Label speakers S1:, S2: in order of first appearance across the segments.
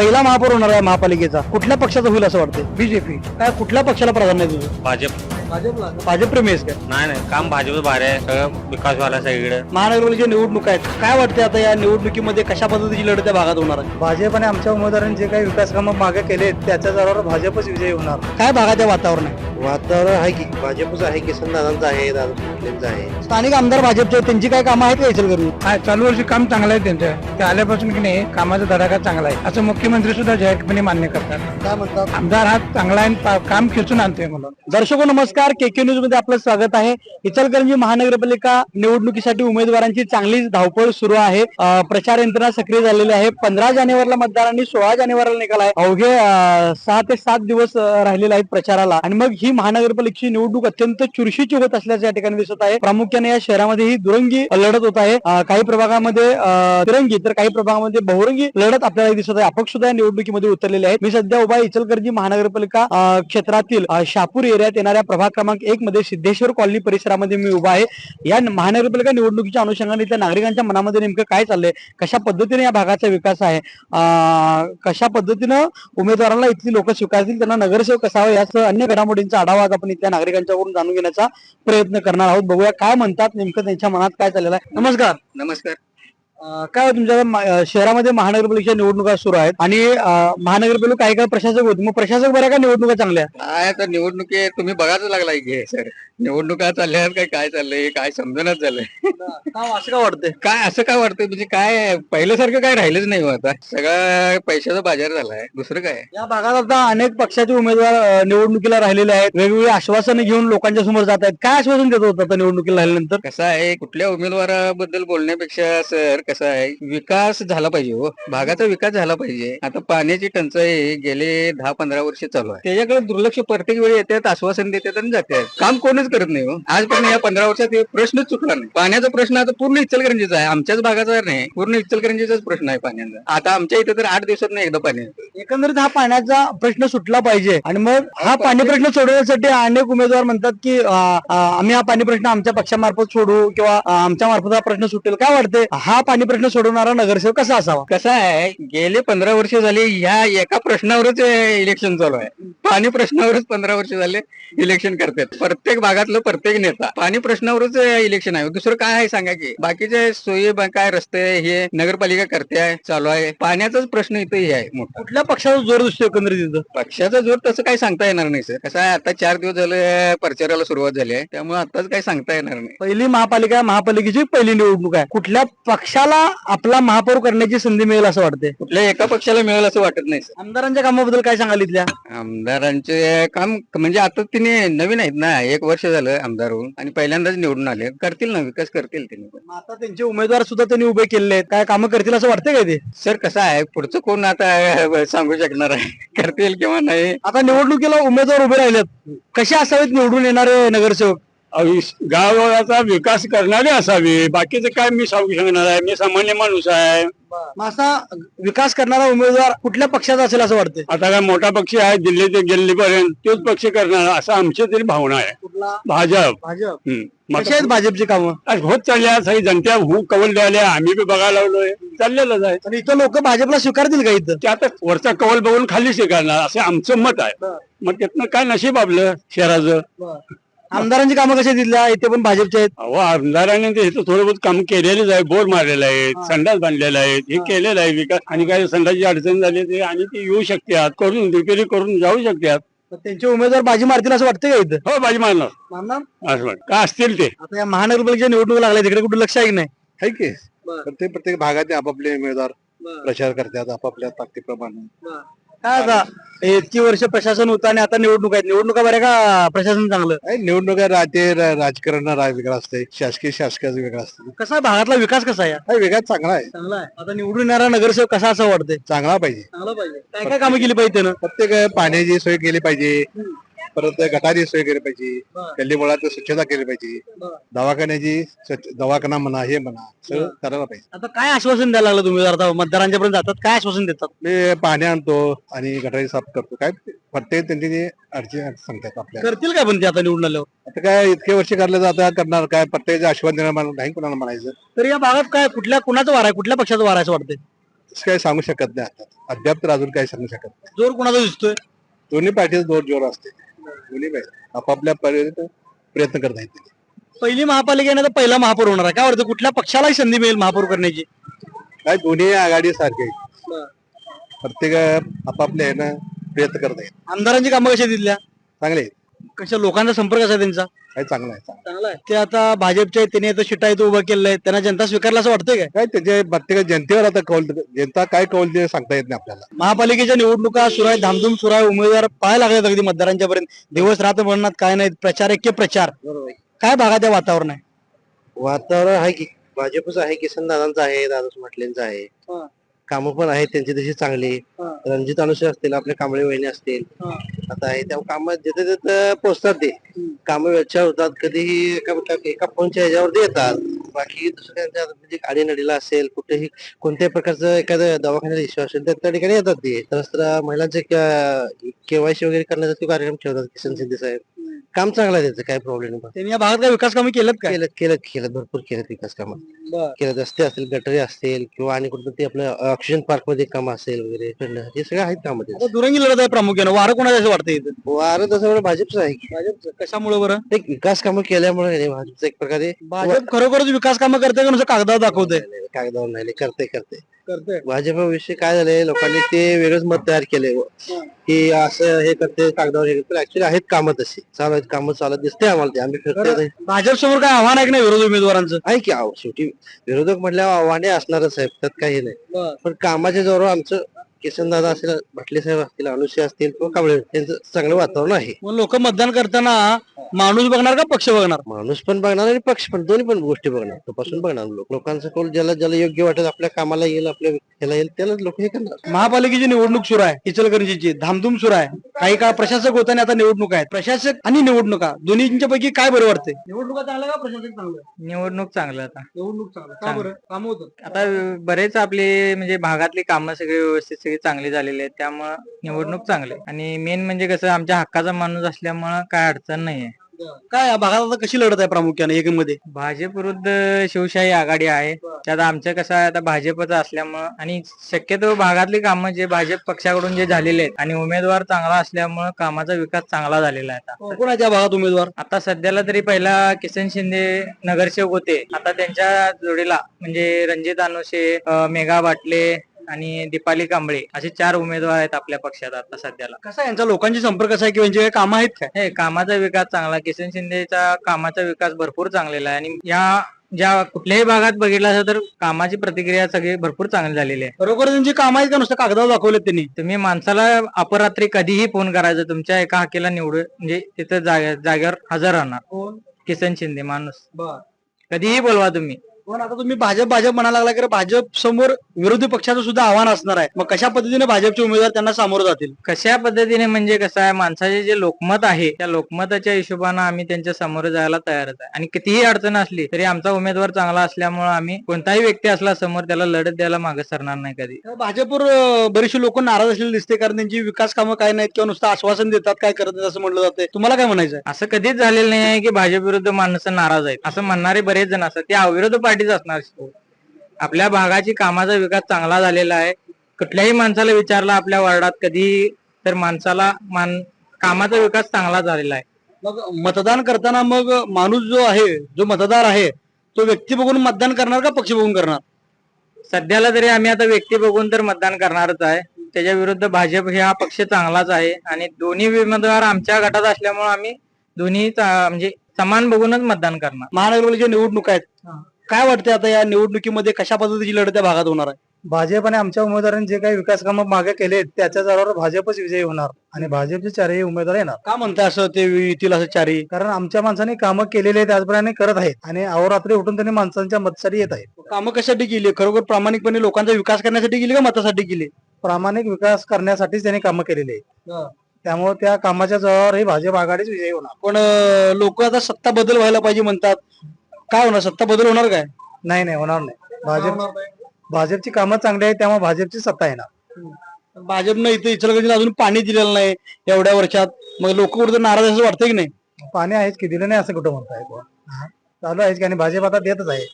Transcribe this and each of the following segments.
S1: पहिला महापौर होणार आहे महापालिकेचा, कुठल्या पक्षाचा होईल असं वाटतं?
S2: बीजेपी.
S1: काय कुठल्या पक्षाला प्राधान्य आहे तुझं?
S3: भाजप.
S1: भाजप प्रेमी आहेस काय?
S3: नाही काम भाजपचं भारी आहे, सगळं विकास व्हायला सगळीकडे.
S1: महानगरपालिकेच्या निवडणूक आहेत, काय वाटते आता या निवडणुकीमध्ये कशा पद्धतीची लढत त्या भागात होणार आहे?
S2: भाजप आणि आमच्या उमेदवारांनी जे काही विकास कामं मागे केले त्याच्या जोरावर भाजपच विजयी होणार.
S1: काय भागात या वातावरण आहे?
S2: वातावरण आहे की भाजपच आहे, किसन दादांचं आहे, दादा पाटलांचं आहे.
S1: स्थानिक आमदार भाजपचे आहेत, त्यांची काय कामं आहेत का इचलकरंजीत?
S2: हा, चालू वर्षी काम चांगलं आहे त्यांचं. ते आल्यापासून की नाही कामाचा धडाका चांगला आहे असं मुख्यमंत्री सुद्धा जाहीरपणे मान्य करतात.
S1: काय म्हणतात?
S2: आमदार हा चांगला आहे, काम खेचून आणतोय मला.
S1: दर्शको नमस्कार, केके न्यूज मध्ये आपलं स्वागत आहे. इचलकरंजी महानगरपालिका निवडणुकीसाठी उमेदवारांची चांगली धावपळ सुरू आहे. प्रचार यंत्रणा सक्रिय झालेली आहे. 15 जानेवारीला मतदार आणि 16 जानेवारीला निकाल आहे. अवघे 6 ते 7 दिवस राहिलेले आहेत प्रचाराला, आणि मग ही महानगरपालिकेची निवडणूक अत्यंत चुरशीची होत असल्याचं या ठिकाणी दिसत आहे. प्रामुख्याने या शहरामध्ये ही दुरंगी लढत होत आहे. काही प्रभागामध्ये तिरंगी तर काही प्रभागामध्ये बहुरंगी लढत आपल्याला दिसत आहे. अपक्ष सुद्धा या निवडणुकीमध्ये उतरलेले आहेत. मी सध्या उभा इचलकरंजी महानगरपालिका क्षेत्रातील शहापूर एरियात येणाऱ्या प्रभाग क्रमांक 1 मध्ये सिद्धेश्वर कॉलनी परिसरामध्ये मी उभा आहे. या महानगरपालिका निवडणुकीच्या अनुषंगाने इथल्या नागरिकांच्या मनामध्ये नेमकं काय चाललंय, कशा पद्धतीने या भागाचा विकास आहे, कशा पद्धतीनं उमेदवारांना इथली लोक स्वीकारतील, त्यांना नगरसेवक कसा हवा, यासह अन्य घडामोडींचा आढावा आज आपण इथल्या नागरिकांच्याकडून जाणून घेण्याचा प्रयत्न करणार आहोत. बघूया काय म्हणतात, नेमकं त्यांच्या मनात काय चाललेलं आहे. नमस्कार.
S3: नमस्कार.
S1: काय हो, तुमच्या शहरामध्ये महानगरपालिकेच्या निवडणुका सुरू आहेत आणि महानगरपालिका काही काही प्रशासक होते, मग प्रशासक बऱ्या का निवडणुका चांगल्या?
S3: काय आता निवडणुकी तुम्ही बघाच लागलाय की सर, निवडणुका चालल्या काय चाललंय काय समजणच झालंय.
S1: असं का वाटतंय?
S3: काय असं काय वाटतंय म्हणजे काय पहिल्यासारखं काय राहिलंच नाही हो आता, सगळं पैशाचा बाजार झालाय, दुसरं काय.
S1: या भागात आता अनेक पक्षाचे उमेदवार निवडणुकीला राहिलेले आहेत, वेगवेगळी आश्वासनं घेऊन लोकांच्या समोर जात आहेत. काय आश्वासन देत होतं आता निवडणुकीला राहिल्यानंतर?
S3: कसं आहे, कुठल्या उमेदवाराबद्दल बोलण्यापेक्षा सर कसं आहे, विकास झाला पाहिजे हो, भागाचा विकास झाला पाहिजे. आता पाण्याची टंचाई गेले 10-15 वर्ष चालू आहे, त्याच्याकडे दुर्लक्ष प्रत्येक वेळी येतात, आश्वासन देतात आणि जातात, काम कोणच करत नाही हो. आजपासून या 15 वर्षात प्रश्नच चुकला नाही. पाण्याचा प्रश्न आता पूर्ण इचलकरंजीचा आहे, आमच्याच भागाचा नाही, पूर्ण इचलकरंजीचाच प्रश्न आहे पाण्याचा. आता आमच्या इथं तर 8 दिवसात एकदा पाणी येतं.
S1: एकंदरीत हा पाण्याचा प्रश्न सुटला पाहिजे, आणि मग हा पाणी प्रश्न सोडवण्यासाठी अनेक उमेदवार म्हणतात की आम्ही हा पाणी प्रश्न आमच्या पक्षामार्फत सोडू किंवा आमच्या मार्फत हा प्रश्न सुटेल. काय वाटते, हा पाणी प्रश्न सोडवणारा नगरसेवक कसा असावा?
S3: कसं आहे, गेले 15 वर्ष झाले ह्या एका प्रश्नावरच इलेक्शन चालू आहे. पाणी प्रश्नावरच 15 वर्ष झाले इलेक्शन करतात. प्रत्येक भागातलं प्रत्येक नेता पाणी प्रश्नावरच इलेक्शन आहे, दुसरं काय आहे सांगा की. बाकीचे सोयी काय रस्ते हे नगरपालिका करते आहे, चालू आहे. पाण्याचाच प्रश्न इथं हे आहे मोठा.
S1: कुठल्या पक्षाचा जोर दिसतो एकंदरीत इथं?
S3: पक्षाचा जोर तसं काही सांगता येणार नाही सर. कसं आहे, आता 4 दिवस झाले प्रचाराला सुरुवात झाली आहे, त्यामुळे आताच काही सांगता येणार नाही.
S1: पहिली महापालिकेची पहिली निवडणूक आहे. कुठल्या पक्षाला आपला महापौर करण्याची संधी मिळेल असं वाटते?
S3: कुठल्या एका पक्षाला मिळेल असं वाटत नाही सर.
S1: आमदारांच्या कामाबद्दल काय सांगाल इथल्या?
S3: आमदारांचे काम म्हणजे आता तिने नवीन आहेत ना, 1 वर्ष झालं आमदार होऊन आणि पहिल्यांदाच निवडून आले, करतील ना, विकास करतील त्यांनी पण.
S1: आता त्यांचे उमेदवार सुद्धा त्यांनी उभे केले आहेत, काय कामं करतील असं वाटतंय काय ते?
S3: सर कसं आहे, पुढचं कोण आता सांगू शकणार आहे, करतील किंवा नाही.
S1: आता निवडणुकीला उमेदवार उभे राहिलेत, कसे असावेत निवडून येणारे नगरसेवक?
S4: गावाचा विकास करणारे असावे, बाकीचं काय मी सांगू शकणार आहे, मी सामान्य माणूस आहे.
S1: मग असा विकास करणारा उमेदवार कुठल्या पक्षाचा असेल असं वाटतंय?
S4: आता काय मोठा पक्ष आहे दिल्ली ते दिल्लीपर्यंत, तोच पक्ष करणार असं आमची तरी भावना आहे.
S1: कुठला?
S4: भाजप.
S1: भाजप.
S4: मग
S1: कशी आहेत भाजपची कामं?
S4: आज होत चालल्या, सगळी जनता कवल द्यायला, आम्ही बी बघायला लावलोय, चाललेलंच आहे.
S1: आणि इथं लोक भाजपला स्वीकारतील का इथं?
S4: ते आता वरचा कवल बघून खाली स्वीकारणार असं आमचं मत आहे. मग त्यातनं काय नशीब आपलं शहराचं.
S1: आमदारांची कामं कशी तिथल्या इथे पण भाजपचे आहेत?
S4: अहो, आमदारांनी ते इथं थोडं बहुत काम केलेलेच आहे, बोर मारलेला आहे, संडास बांधलेला आहे, हे केलेलं आहे विकास. आणि काय संडासची अडचण झाली ते आणि ती येऊ शकतात, करून रिपेरी करून जाऊ शकतात.
S1: तर त्यांचे उमेदवार बाजी मारतील असं वाटतंय का इथं?
S4: हो, बाजी मारणार
S1: मारणार?
S4: असं वाटतं. काय असतील ते.
S1: आता या महानगरपालिकेच्या निवडणूक लागल्या, तिकडे कुठे लक्ष आहे की नाही?
S2: आहे की प्रत्येक भागात आपापले उमेदवार प्रचार करतात आपापल्या ताकदीप्रमाणे.
S1: काय आता इतकी वर्ष प्रशासन होतं आणि आता निवडणूक आहेत, निवडणुका बऱ्या का प्रशासन चांगलं?
S2: निवडणुका राजकारण वेगळं असते, शासकीय वेगळं असतं.
S1: कसा आहे भागातला विकास कसा आहे?
S2: हा विकास चांगला आहे.
S1: चांगला आहे. आता निवडून येणारा नगरसेवक कसा असं वाटतंय?
S2: चांगला पाहिजे.
S1: चांगला पाहिजे. काय काय कामं केली पाहिजे त्यानं?
S2: प्रत्येक पाण्याची सोय केली पाहिजे, परत गटारी सोय केली पाहिजे, गल्ली मुळात स्वच्छता केली पाहिजे, दवाखान्याची दवाखाना म्हणा हे म्हणा सगळं करायला पाहिजे.
S1: आता काय आश्वासन द्यायला लागलं तुम्ही? आता मतदारांच्या पर्यंत जातात, काय आश्वासन देतात?
S2: मी पाणी आणतो आणि गटारी साफ करतो, काय प्रत्येक त्यांची अडचण सांगतात आपल्याला.
S1: करतील काय पण ते आता निवडून आल्यावर?
S2: आता काय इतके वर्ष करले जातात, करणार काय, प्रत्येक आश्वासन देणार नाही कोणाला म्हणायचं.
S1: तर या भागात काय कुठल्या कुणाचं वार आहे, कुठल्या पक्षाचं वार आहे असं वाटतंय?
S2: तसं काही सांगू शकत नाही आता, अद्याप तर अजून काही सांगू शकत नाही.
S1: जोर कोणाचा दिसतोय?
S2: दोन्ही पार्टीचा जोर असते, दोन्ही आपापल्या प्रयत्न करत आहेत.
S1: पहिली महापालिकेने तर पहिला महापौर होणार आहे. काय वाटतं कुठल्या पक्षालाही संधी मिळेल महापौर करण्याची?
S2: काय दोन्ही आघाडी सारखे आहेत. प्रत्येक आपापल्या ह्यानं प्रयत्न करत आहेत.
S1: आमदारांची कामं कशी दिसल्या?
S2: चांगले आहेत.
S1: कशा लोकांचा संपर्क कसा आहे त्यांचा?
S2: काय चांगलं आहे.
S1: चांगला आहे. ते आता भाजपच्या आहेत, त्यांनी आता शिटा इथं उभं केलेलं आहे, त्यांना जनता स्वीकारला असं वाटतंय काय?
S2: काय त्याच्या प्रत्येक जनतेवर आता कौल, जनता काय कौल ते सांगता येत नाही आपल्याला.
S1: महापालिकेच्या निवडणुका सुरू आहे, धामधूम सुरू आहे, उमेदवार पाहायला लागलेत अगदी मतदारांच्या पर्यंत. दिवस रात्र म्हणणार काय नाही, प्रचार एके प्रचार. काय भागात या वातावरण आहे?
S5: वातावरण आहे की भाजपच आहे, किसन दादांचं आहे, दादाच म्हटलेंचं आहे. कामं पण आहेत त्यांची तशी चांगली. रणजित अनुशे असतील, आपले कांबळे वहिनी असतील, आता आहे त्या काम जिथे तिथे पोहोचतात. ते कामं वेळच्या होतात, कधीही एका फोनच्या ह्याच्यावरती येतात. बाकी दुसऱ्या म्हणजे गाडीनडीला असेल, कुठेही कोणत्याही प्रकारचं एखाद्या दवाखान्याला इश्यू असेल तर त्या ठिकाणी येतात. ते तर महिलांचे केवायसी वगैरे करण्याचा तो कार्यक्रम ठेवतात किसन शिंदे साहेब. काम चांगलं आहे त्याचं, काय प्रॉब्लेम नाही.
S1: त्यांनी या भागात काय विकास कामे केलेत काय?
S5: केलं भरपूर केलं विकास कामं केलं. रस्ते असतील, गटरी असतील, किंवा आणि कुठं ते आपलं ऑक्सिजन पार्क मध्ये काम असेल वगैरे, हे सगळं आहेत काम.
S1: आता दुरंगी लढत आहे प्रामुख्यानं. वारं कोणाचं असं वाटतं इथं?
S5: वारं तसं भाजपचं आहे.
S1: भाजपचं. कशामुळे बरं?
S5: एक विकास कामं केल्यामुळे भाजपचं एक प्रकारे
S1: भाजप खरोखरच विकास कामं करते का नुसतं कागदावर दाखवते?
S5: कागदावर नाही करते
S1: करते.
S5: भाजपाविषयी काय झालंय, लोकांनी ते वेगळंच मत तयार केलंय की असं हे करते कागदावर. हे करते ऍक्च्युली आहेत कामं तशी चालू आहेत, कामं चालत दिसते आम्हाला. ते आम्ही फिरतोय.
S1: भाजप समोर काय आव्हान आहे की नाही विरोधी उमेदवारांचं?
S5: आहे की शेवटी विरोधक म्हटल्यावर आव्हाने असणारच आहेत, त्यात काही नाही. पण कामाच्या जोरावर आमचं किसन दादा असेल, भटले साहेब असतील, अनुषे असतील किंवा कांबळे, त्यांचं चांगलं वातावरण आहे.
S1: मग लोक मतदान करताना माणूस बघणार का पक्ष बघणार?
S5: माणूस पण बघणार आणि पक्ष पण, दोन्ही पण गोष्टी बघणार. तपासून बघणार लोकांचा कौल ज्याला ज्याला योग्य वाटेल, आपल्या कामाला येईल, आपल्या ह्याला येईल, त्यालाच लोक हे करणार.
S1: महापालिकेची निवडणूक सुरू आहे, इचलकरंजीची धामधूम सुरू आहे. काही काळ प्रशासक होताना आता निवडणूक आहेत. प्रशासक आणि निवडणुका दोन्हीच्या पैकी काय बरं वाटते? निवडणुका चांगल्या का प्रशासक चांगलं?
S3: निवडणूक चांगलं आता.
S1: निवडणूक चांगलं का बरं? काम होतं
S3: आता बरेच आपले म्हणजे भागातली कामं सगळी व्यवस्थित सगळी चांगली झालेली आहेत, त्यामुळं निवडणूक चांगली आहे. आणि मेन म्हणजे कसं, आमच्या हक्काचा माणूस असल्यामुळं काय अडचण नाहीये.
S1: काय या भागात आता कशी लढत आहे प्रामुख्याने एकमध्ये?
S3: भाजप विरुद्ध शिवशाही आघाडी आहे. त्यात आमचं कसं आहे, आता भाजपचं असल्यामुळं आणि शक्यतो भागातली कामं जे भाजप पक्षाकडून जे झालेले आहेत आणि उमेदवार चांगला असल्यामुळं कामाचा विकास चांगला झालेला आहे. आता
S1: कोणाच्या भागात उमेदवार?
S3: आता सध्याला तरी पहिला किसन शिंदे नगरसेवक होते, आता त्यांच्या जोडीला म्हणजे रणजित अनुशे, मेघा बाटले आणि दीपाली कांबळे असे 4 उमेदवार आहेत आपल्या पक्षात आता सध्याला.
S1: कसा यांचा लोकांशी संपर्क कसा आहे किंवा यांचे काही कामं आहेत काय?
S3: हे कामाचा विकास चांगला, किसन शिंदेचा कामाचा विकास भरपूर चांगलेला आहे. आणि या ज्या कुठल्याही भागात बघितला असेल तर कामाची प्रतिक्रिया सगळी भरपूर चांगली झालेली आहे.
S1: खरोखर त्यांची कामं आहेत का नुसतं कागदावर दाखवलेत त्यांनी?
S3: तुम्ही माणसाला अपरात्री कधीही फोन करायचा, तुमच्या एका हाकेला निवडून म्हणजे तिथं जागेवर हजर राहणार. किसन शिंदे माणूस, कधीही बोलवा तुम्ही.
S1: पण आता तुम्ही भाजप म्हणायला लागला की भाजप समोर विरोधी पक्षाचं सुद्धा आव्हान असणार आहे. मग कशा पद्धतीने भाजपचे उमेदवार त्यांना सामोरं जातील?
S3: कशा पद्धतीने म्हणजे कसं आहे, माणसाचे जे लोकमत आहे त्या लोकमताच्या हिशोबाने आम्ही त्यांच्या समोर जायला तयारच आहे. आणि कितीही अडचण असली तरी आमचा उमेदवार चांगला असल्यामुळे आम्ही कोणताही व्यक्ती असला समोर त्याला लढत द्यायला मागे सरणार नाही कधी.
S1: भाजपवर बरेचसे लोक नाराज असलेले दिसते, कारण त्यांची विकास कामं काय नाहीत किंवा नुसतं आश्वासन देतात, काय करत नाहीत असं म्हटलं जाते. तुम्हाला काय म्हणायचं आहे?
S3: असं कधीच झालेलं नाही आहे की भाजप विरुद्ध माणसं नाराज आहेत असं म्हणणारे बरेच जण असतात. ते अविरोध पार्टीच असणार. आपल्या भागाची कामाचा विकास चांगला झालेला आहे. कुठल्याही माणसाला विचारला आपल्या वार्डात कधी तर माणसाला कामाचा विकास चांगला झालेला आहे.
S1: मग मतदान करताना मग माणूस जो आहे, जो मतदार आहे, तो व्यक्ती बघून मतदान करणार का पक्ष बघून करणार?
S3: सध्याला तरी आम्ही आता व्यक्ती बघून तर मतदान करणारच आहे. त्याच्या विरुद्ध भाजप हा पक्ष चांगलाच आहे आणि दोन्ही उमेदवार आमच्या गटात असल्यामुळे आम्ही दोन्ही म्हणजे समान बघूनच मतदान करणार.
S1: महानगरपालिकेच्या निवडणूक आहेत, काय वाटते आता या निवडणुकीमध्ये कशा पद्धतीची लढत त्या भागात होणार आहे?
S6: भाजप आणि आमच्या उमेदवारांनी जे काही विकास कामं मागे केले त्याच्या जोरावर भाजपच विजयी होणार आणि भाजपचे 4ही उमेदवार येणार.
S1: का म्हणताय असं ते येतील असं 4ही?
S6: कारण आमच्या माणसांनी कामं केलेली आहेत, त्याचप्रमाणे करत आहेत आणि अहोरात्री उठून त्यांनी माणसांच्या मतासाठी येत आहेत.
S1: कामं कशासाठी केली? खरोखर प्रामाणिकपणे लोकांचा विकास करण्यासाठी केली का मतासाठी केली?
S6: प्रामाणिक विकास करण्यासाठीच त्यांनी कामं केलेली आहेत. त्यामुळे त्या कामाच्या जोरावर ही भाजप आघाडीच विजयी होणार.
S1: पण लोक आता सत्ता बदल व्हायला पाहिजे म्हणतात, काय होणार? सत्ता बदल होणार काय?
S6: नाही होणार नाही. भाजपची कामं चांगली आहेत त्यामुळे भाजपची सत्ता येणार.
S1: भाजपनं इथं इचलकरंजीला अजून पाणी दिलेलं नाही एवढ्या वर्षात, मग लोक कुठं नाराज असं वाटतंय की नाही?
S6: पाणी आहेच की, दिलं नाही असं कुठं म्हणताय? चालू आहेच की आणि भाजप आता देतच आहे.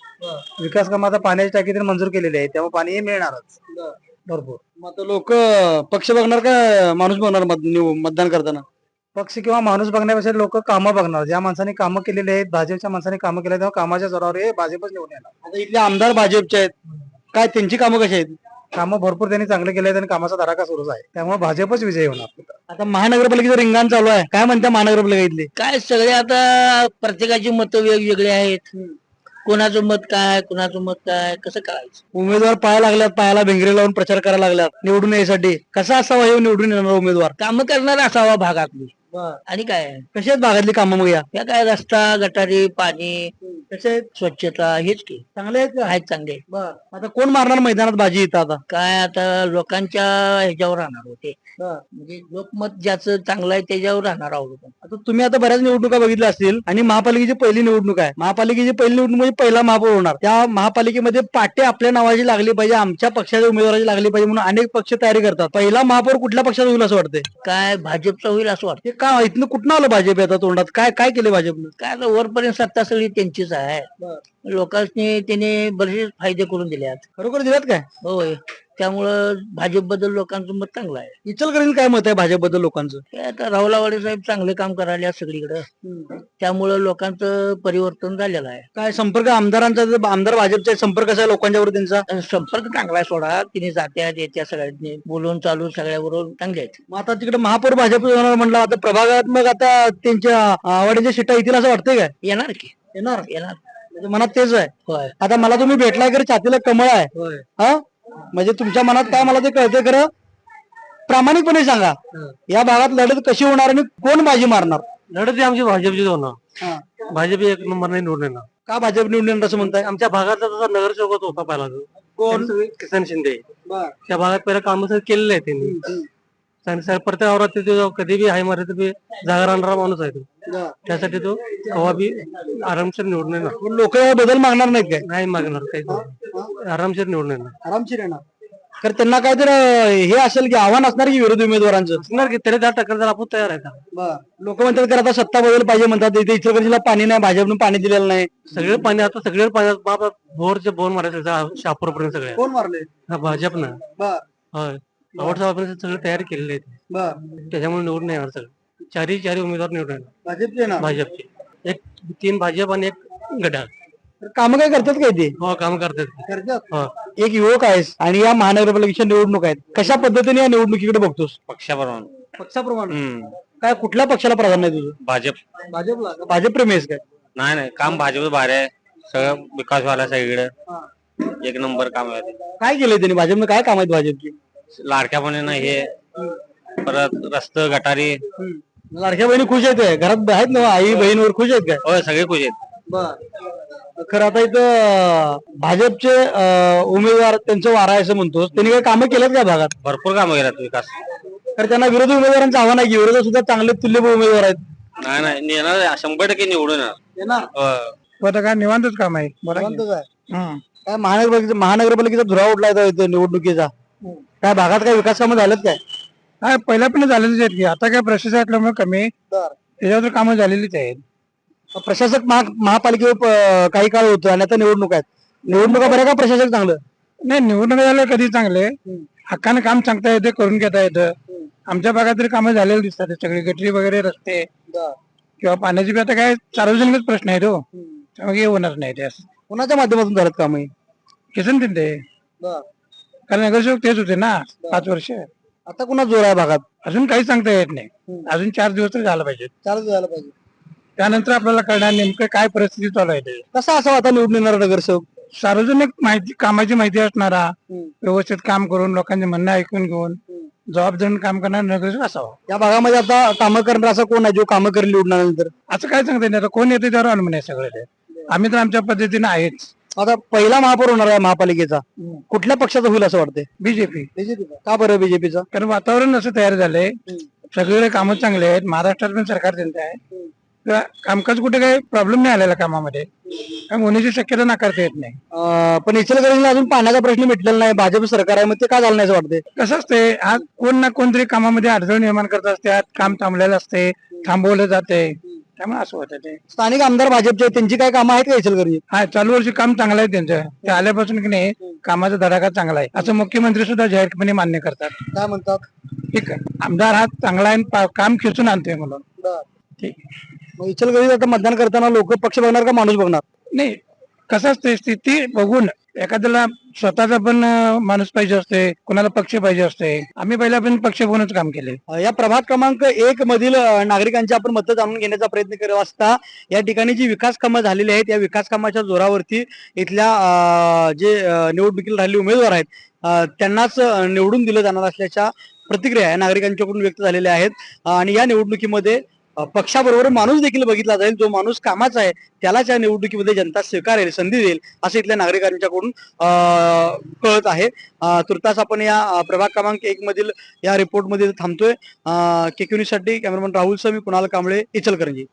S6: विकास कामं आता पाण्याची टाकी तर मंजूर केलेली आहे त्यामुळे पाणी हे मिळणारच. भरपूर.
S1: मग आता लोक पक्ष बघणार का माणूस बघणार मतदान करताना?
S6: पक्ष किंवा माणूस बघण्यापेक्षा लोक कामं बघणार. ज्या माणसाने कामं केलेली आहेत, भाजपच्या माणसाने कामं केली आहेत, तेव्हा कामाच्या जोरावर हे भाजपच निवडून येणार.
S1: आता इथले आमदार भाजपचे आहेत, काय त्यांची कामं कशी आहेत?
S6: कामं भरपूर त्यांनी चांगले केले आहेत आणि कामाचा धडाका सुरूच आहे, त्यामुळे भाजपच विजयी होणार.
S1: आता महानगरपालिकेचं रिंगण चालू आहे, काय म्हणता महानगरपालिका इथली?
S7: काय सगळे आता प्रत्येकाची मतं वेगवेगळी आहेत. कोणाचं मत काय, कुणाचं मत काय, कसं करायचं.
S1: उमेदवार पाहायला लागल्यात, पायाला भिंगरे लावून प्रचार करायला लागल्यात निवडून यायसाठी. कसा असावा हे निवडून येणार उमेदवार?
S7: कामं करणार असावा भागातली. आणि काय
S1: कशी आहेत भागातली कामं मग?
S7: या काय रस्ता, गटारी, पाणी,
S1: कसे आहेत?
S7: स्वच्छता हेच की
S1: चांगले आहेत का?
S7: आहेत चांगले.
S1: आता कोण मारणार मैदानात बाजी इथं आता?
S7: काय आता लोकांच्या ह्याच्यावर राहणार होते, म्हणजे लोकमत ज्याचं चांगलं आहे त्याच्यावर राहणार आहोत.
S1: आता तुम्ही आता बऱ्याच निवडणुका बघितल्या असतील आणि महापालिकेची पहिली निवडणूक आहे. महापालिकेची पहिली निवडणूक म्हणजे पहिला महापौर होणार. त्या महापालिकेमध्ये पाटे आपल्या नावाची लागली पाहिजे, आमच्या पक्षाच्या उमेदवाराची लागली पाहिजे म्हणून अनेक पक्ष तयारी करतात. पहिला महापौर कुठल्या पक्षाचा होईल असं वाटतंय?
S7: काय भाजपचं होईल असं वाटतं.
S1: हे का इथनं कुठनं आलं भाजप आता तोंडात? काय काय केले भाजपनं?
S7: काय आता वरपर्यंत सत्ता सगळी त्यांचीच आहे. लोकांनी त्याने बरेचसे फायदे करून दिले आहेत.
S1: खरोखर दिल्यात काय?
S7: होय, त्यामुळं भाजप बद्दल लोकांचं मत चांगलं आहे.
S1: इचलकरंजीत काय मत आहे भाजपबद्दल लोकांचं?
S7: ते आता राहुलावाडी साहेब चांगले काम करायला सगळीकडे, त्यामुळं लोकांचं परिवर्तन झालेलं आहे.
S1: काय संपर्क आमदारांचा, आमदार भाजपचा संपर्क कसा आहे लोकांच्यावर त्यांचा?
S7: संपर्क चांगला आहे सोडा, तिने जात्या येत्या सगळ्यांनी बोलून चालू सगळ्याबरोबर चांगले आहेत.
S1: मग आता तिकडे महापौर भाजप होणार म्हणलं, आता प्रभागात मग आता त्यांच्या आवडीच्या शिटा येतील असं वाटतंय काय?
S7: येणार की
S1: येणार
S7: येणार.
S1: म्हणजे मनात तेच आहे.
S7: होय
S1: आता मला तुम्ही भेटलाय की छातीला कमळ आहे,
S7: होय.
S1: हा म्हणजे तुमच्या मनात काय मला ते कळतंय. खरं प्रामाणिकपणे सांगा, या भागात लढत कशी होणार आणि कोण बाजी मारणार?
S6: लढत आमची भाजपची होणार. भाजप एक नंबर नाही निवडून येणार.
S1: का भाजप निवडून येणार असं म्हणताय?
S6: आमच्या भागातला तसा नगरसेवक होता पहिला तो.
S1: कोण?
S6: किसन शिंदे. त्या भागात पहिला काम केलेलं आहे त्यांनी. प्रत्येक आवरात तो कधी बी हाय मारे बी जागा राहणारा माणूस आहे तो. त्यासाठी तो कवा बी आरामशीर निवडून येणार.
S1: लोक बदल मागणार नाहीत काय?
S6: नाही मागणार काही, आरामशीर निवडून येणार.
S1: आरामशीर येणार. तर त्यांना काहीतरी हे असेल की आव्हान असणार की विरोधी उमेदवारांचं
S6: असणार की तरी 10 टक्कर आपण तयार आहे.
S1: लोक म्हणतात की आता सत्ता बदल पाहिजे म्हणतात. इथे इचलकरंजीला पाणी नाही, भाजपनं पाणी दिलेलं नाही.
S6: सगळे पाणी आता सगळे पाण्यात बोरचे बोर मारायचं शापूरपर्यंत सगळे
S1: कोण मारले?
S6: भाजपनं. होय, आवड साहेबांनी सगळी तयारी केलेली आहे. त्याच्यामुळे निवडून येणार सगळं. चारी उमेदवार निवडून येणार
S1: भाजपचे येणार.
S6: भाजपचे. एक 3 भाजप आणि 1 घड्याळ.
S1: काम काय करतात काय ते?
S6: हो, काम करतात. हो.
S1: एक युवक आहेस आणि या महानगरपालिकेच्या निवडणूक आहेत, कशा पद्धतीने या निवडणुकीकडे बघतोस?
S3: पक्षाप्रमाणे
S1: पक्षाप्रमाणे. काय कुठल्या पक्षाला प्राधान्य आहे तुझं?
S3: भाजप.
S1: भाजपला? भाजप प्रेमी आहेस काय?
S3: नाही काम भाजप भारी आहे. सगळं विकास व्हायला सगळीकडे एक नंबर काम आहे.
S1: काय केलंय त्यांनी? भाजपनं काय काम आहेत भाजपची?
S3: लाडक्या बहिणींना हे परत रस्त गटारी.
S1: लाडक्या बहिणी खुश आहेत काय? घरात आहेत ना आई बहीणवर खुश आहेत काय?
S3: होय सगळे खुश आहेत.
S1: खरं आता इथं भाजपचे उमेदवार त्यांचं वारा आहे असं म्हणतोस, त्यांनी काही कामं केलेत का भागात?
S3: भरपूर कामं केल्यात विकास.
S1: तर त्यांना विरोधी उमेदवारांचं आव्हान आहे की विरोधी सुद्धा चांगले तुल्यबळ उमेदवार आहेत.
S3: नाही येणार 100% निवडून येणार.
S6: आता काय निवांतच काम आहे.
S1: काय महानगरपालिकेचा धुरा उडला इथं निवडणुकीचा? काय भागात काय विकास कामं झालेत काय?
S6: काय पहिल्या पण झालेलीच आहेत की, आता काय प्रशासक असल्यामुळे कमी, त्याच्यावर कामं झालेलीच आहेत.
S1: प्रशासक महापालिकेवर काही काळ होतं आणि आता निवडणूक आहेत. निवडणुका बऱ्या का प्रशासक चांगलं?
S6: नाही, निवडणूक झालं कधी चांगले, हक्काने काम सांगता येते, करून घेता येतं. आमच्या भागात तरी कामं झालेली दिसतात सगळी, गटरी वगैरे, रस्ते किंवा पाण्याची बी आता काय सार्वजनिकच प्रश्न आहे तो, त्यामुळे होणार नाही ते. असं
S1: कोणाच्या माध्यमातून झालं काम?
S6: किसन शिंदे, कारण नगरसेवक तेच होते ना 5 वर्ष.
S1: आता कुणा जोर आहे भागात?
S6: अजून काही सांगता येत नाही. अजून 4 दिवस तर झालं पाहिजे,
S1: झालं पाहिजे.
S6: त्यानंतर आपल्याला कळणार नेमकं काय परिस्थिती चालू आहे ते.
S1: कसा असा आता निवडून येणार नगरसेवक?
S6: सार्वजनिक माहिती, कामाची माहिती असणारा, व्यवस्थित काम करून लोकांचे म्हणणं ऐकून घेऊन जबाबदारीने काम करणारा नगरसेवक असावा.
S1: या भागामध्ये आता कामं करणार असा कोण आहे जो कामं करेल निवडल्यानंतर?
S6: असं काय सांगता येईल, आता कोण येते त्यावर अवलंबून आहे सगळं ते. आम्ही तर आमच्या पद्धतीने आहेच.
S1: आता पहिला महापौर होणार आहे महापालिकेचा, कुठल्या पक्षाचा होईल असं वाटतंय?
S6: बीजेपी.
S1: का बरं बीजेपीचा?
S6: कारण वातावरण असं तयार झालंय, सगळीकडे कामं चांगले आहेत, महाराष्ट्रात पण सरकार त्यांचं आहे, कामकाज कुठे काही प्रॉब्लेम नाही आलेला कामामध्ये, कारण होण्याची शक्यता नाकारता येत नाही.
S1: पण इचलकरंजीला अजून पाण्याचा प्रश्न मिटलेला नाही, भाजप सरकार आहे, मग ते का झालं नाही असं वाटतंय?
S6: कसं असते, आज कोण ना कोणतरी कामामध्ये अडचण निर्माण करत असतात, काम थांबलेलं असते, थांबवलं जाते, त्यामुळे असं होतं ते.
S1: स्थानिक आमदार भाजपचे आहेत, त्यांची काय कामं आहेत का इचलकरंजी?
S6: हा, चालू वर्षी काम चांगलं आहे त्यांचं. ते आल्यापासून की नाही कामाचा धडाका चांगला आहे असं मुख्यमंत्री सुद्धा जाहीरपणे मान्य करतात.
S1: काय म्हणतात?
S6: ठीक आहे, आमदार हा चांगला आहे, काम खेचून आणतोय म्हणून. ठीक.
S1: मग इचलकरंजीत आता मतदान करताना लोक पक्ष बघणार का माणूस बघणार?
S6: नाही, कसं असते स्थिती बघून एखाद्याला स्वतःचा पण माणूस पाहिजे असते, कोणाला पक्ष पाहिजे असते. आम्ही पहिला पण पक्ष बघूनच काम केले.
S1: या प्रभाग क्रमांक 1 मधील नागरिकांची आपण मतं जाणून घेण्याचा प्रयत्न करत असता या ठिकाणी जी विकास कामं झालेली आहेत या विकास कामाच्या जोरावरती इथल्या जे निवडणुकीला राहिलेले उमेदवार आहेत त्यांनाच निवडून दिलं जाणार असल्याच्या प्रतिक्रिया या नागरिकांच्याकडून व्यक्त झालेल्या आहेत. आणि या निवडणुकीमध्ये पक्षाबरोबर माणूस देखील बघितला जाईल, जो माणूस कामाचा आहे त्यालाच या निवडणुकीमध्ये जनता स्वीकारेल, संधी देईल असं इथल्या नागरिकांच्याकडून कळत आहे. तुर्तास आपण या प्रभाग क्रमांक 1 मधील या रिपोर्टमध्ये थांबतोय. KQ न्यूज साठी कॅमेरामन राहुल सह मी कुणाल कांबळे, इचलकरंजी.